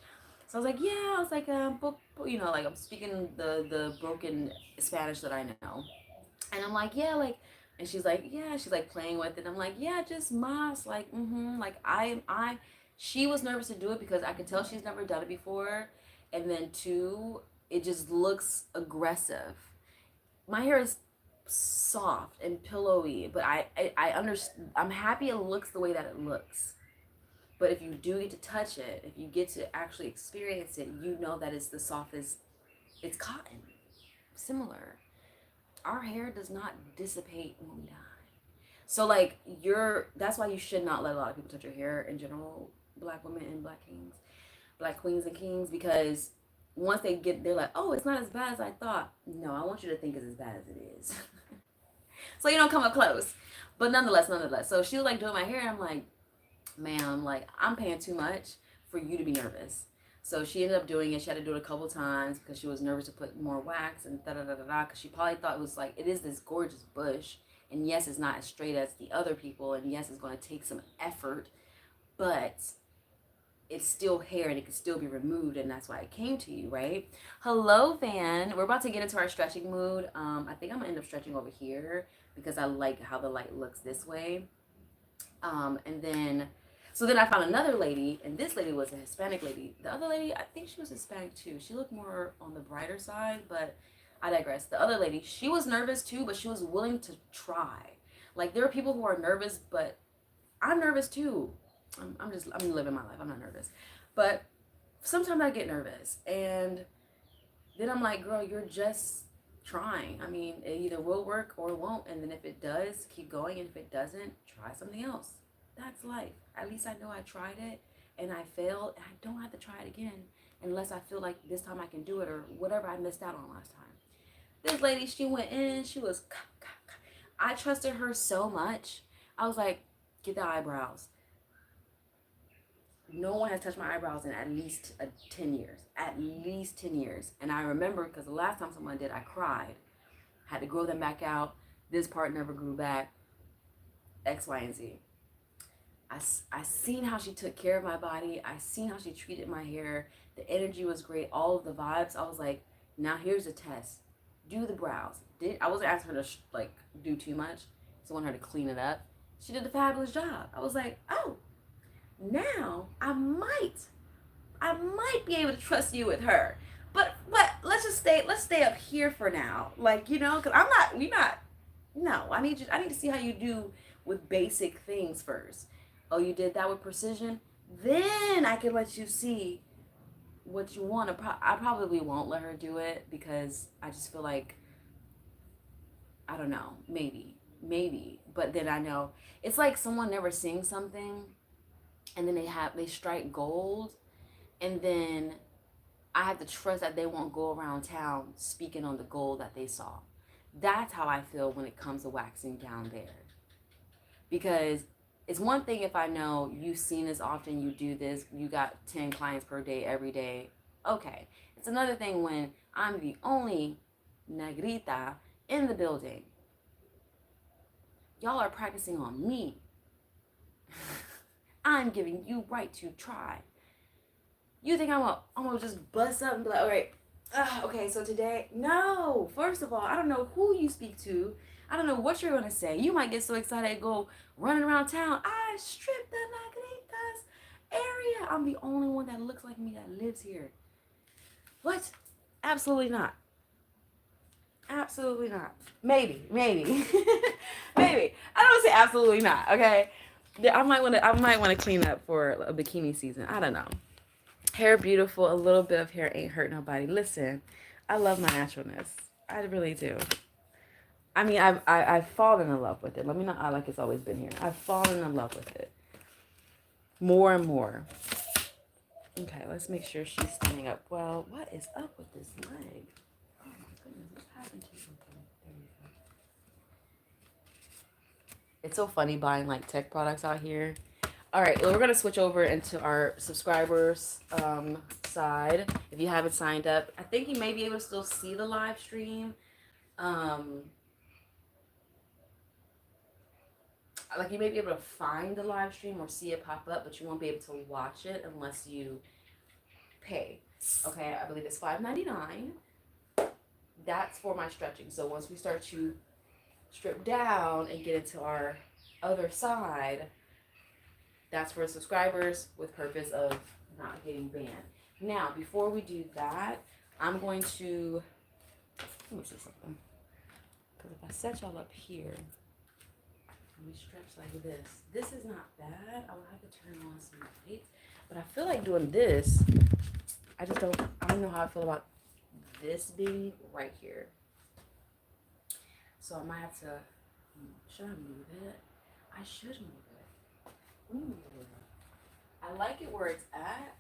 So I was like, yeah. I was like, you know, like I'm speaking the broken Spanish that I know, and I'm like, yeah, like. And she's like, yeah, she's like playing with it. I'm like, yeah, just mas, like, like she was nervous to do it because I could tell she's never done it before. And then 2, it just looks aggressive. My hair is soft and pillowy, but I understand. I'm happy it looks the way that it looks. But if you do get to touch it, if you get to actually experience it, you know that it's the softest, it's cotton, similar. Our hair does not dissipate when we die. So like that's why you should not let a lot of people touch your hair in general, black women and black queens and kings, because once they're like, oh, it's not as bad as I thought. No, I want you to think it's as bad as it is. So you don't come up close. But nonetheless. So she was like doing my hair, and I'm like, ma'am, like I'm paying too much for you to be nervous. So she ended up doing it. She had to do it a couple times because she was nervous to put more wax and because she probably thought it was like, it is this gorgeous bush. And yes, it's not as straight as the other people. And yes, it's going to take some effort, but it's still hair and it can still be removed. And that's why I came to you, right? Hello, Van. We're about to get into our stretching mood. I think I'm going to end up stretching over here because I like how the light looks this way. So then I found another lady, and this lady was a Hispanic lady. The other lady, I think she was Hispanic too. She looked more on the brighter side, but I digress. The other lady, she was nervous too, but she was willing to try. Like, there are people who are nervous, but I'm nervous too. I'm living my life. I'm not nervous. But sometimes I get nervous. And then I'm like, girl, you're just trying. I mean, it either will work or it won't. And then if it does, keep going. And if it doesn't, try something else. That's life. At least I know I tried it and I failed. And I don't have to try it again unless I feel like this time I can do it or whatever I missed out on last time. This lady, she went in. She was... I trusted her so much. I was like, get the eyebrows. No one has touched my eyebrows in at least 10 years. At least 10 years. And I remember because the last time someone did, I cried. Had to grow them back out. This part never grew back. X, Y, and Z. I seen how she took care of my body. I seen how she treated my hair. The energy was great. All of the vibes. I was like, now here's a test. Do the brows. I wasn't asking her to do too much. So I wanted her to clean it up. She did a fabulous job. I was like, oh, now I might be able to trust you with her. But let's stay up here for now. Like, because no, I need to see how you do with basic things first. Oh, you did that with precision? Then I can let you see what you want. I probably won't let her do it because I just feel like, I don't know, maybe. But then I know it's like someone never seeing something and then they strike gold, and then I have to trust that they won't go around town speaking on the gold that they saw. That's how I feel when it comes to waxing down there. Because it's one thing if I know you've seen this often, you do this, you got 10 clients per day, every day. Okay. It's another thing when I'm the only negrita in the building. Y'all are practicing on me. I'm giving you right to try. You think I'm gonna just bust up and be like, all right, okay, so today, no. First of all, I don't know who you speak to. I don't know what you're gonna say. You might get so excited and go running around town. I stripped the Lagunitas area. I'm the only one that looks like me that lives here. What? Absolutely not. Absolutely not. Maybe. Maybe. I don't say absolutely not. Okay. I might want to clean up for a bikini season. I don't know. Hair beautiful. A little bit of hair ain't hurt nobody. Listen, I love my naturalness. I really do. I mean, I've fallen in love with it. Let me not act like it's always been here. I've fallen in love with it more and more. Okay, let's make sure she's standing up. Well, what is up with this leg? Oh my goodness, what's happened to you? There you go. It's so funny buying like tech products out here. All right, well, we're going to switch over into our subscribers side. If you haven't signed up, I think you may be able to still see the live stream. Like you may be able to find the live stream or see it pop up, but you won't be able to watch it unless you pay. Okay, I believe it's $5.99. That's for my stretching. So once we start to strip down and get into our other side, that's for subscribers with purpose of not getting banned. Now, before we do that, I'm going to, let me see something. Because if I set y'all up here, and we stretch like this is not bad. I will have to turn on some lights. But I feel like doing this, I don't know how I feel about this being right here. So I might have to, should I move it? I should move it. Ooh. I like it where it's at.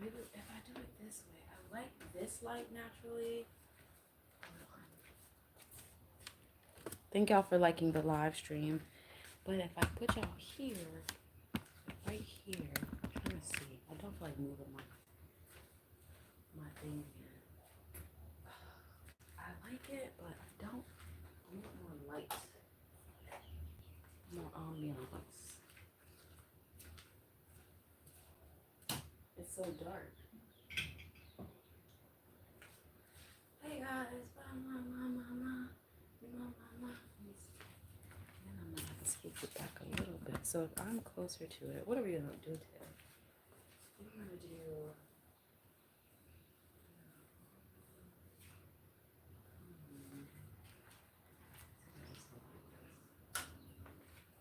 Maybe if I do it this way, I like this light naturally. Thank y'all for liking the live stream. But if I put y'all here, right here, I'm trying to see. I don't feel like moving my thing here. I like it, but I don't. I want more light. More ambiance. so dark. Hey guys, mama. And I'm gonna have to scoop it back a little bit. So if I'm closer to it, what are we gonna do today? We're gonna do.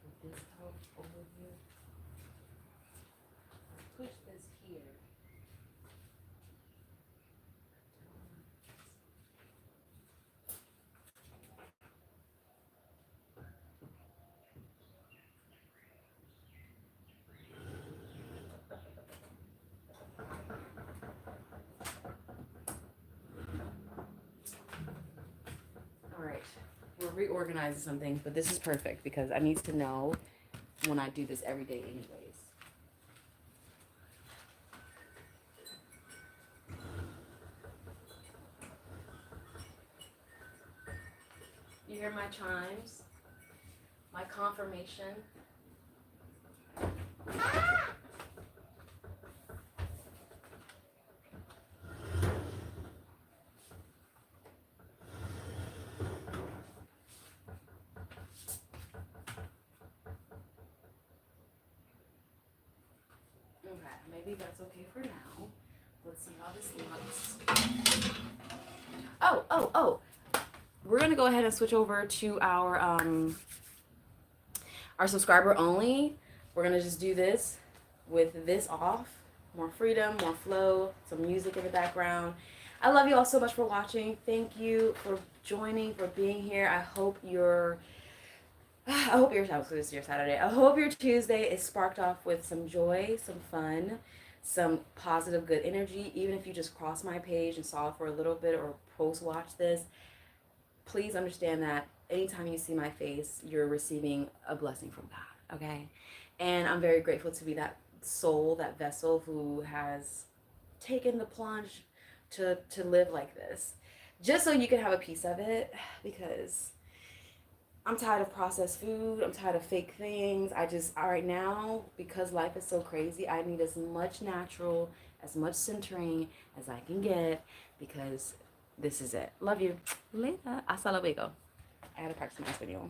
Would this help over here? Push this here. All right, we're reorganizing some things, but this is perfect because I need to know when I do this every day anyways. You hear my chimes? My confirmation? Okay, maybe that's okay for now. Let's see how this looks. Oh. We're gonna go ahead and switch over to our subscriber only. We're gonna just do this with this off. More freedom, more flow, some music in the background. I love you all so much for watching. Thank you for joining, for being here. I hope your Saturday. I hope your Tuesday is sparked off with some joy, some fun, some positive, good energy. Even if you just crossed my page and saw it for a little bit or post-watch this, please understand that anytime you see my face, you're receiving a blessing from God, okay? And I'm very grateful to be that soul, that vessel who has taken the plunge to live like this. Just so you can have a piece of it, because I'm tired of processed food. I'm tired of fake things. Right now, because life is so crazy, I need as much natural, as much centering as I can get, because this is it. Love you. Later. Hasta luego. I gotta practice my video.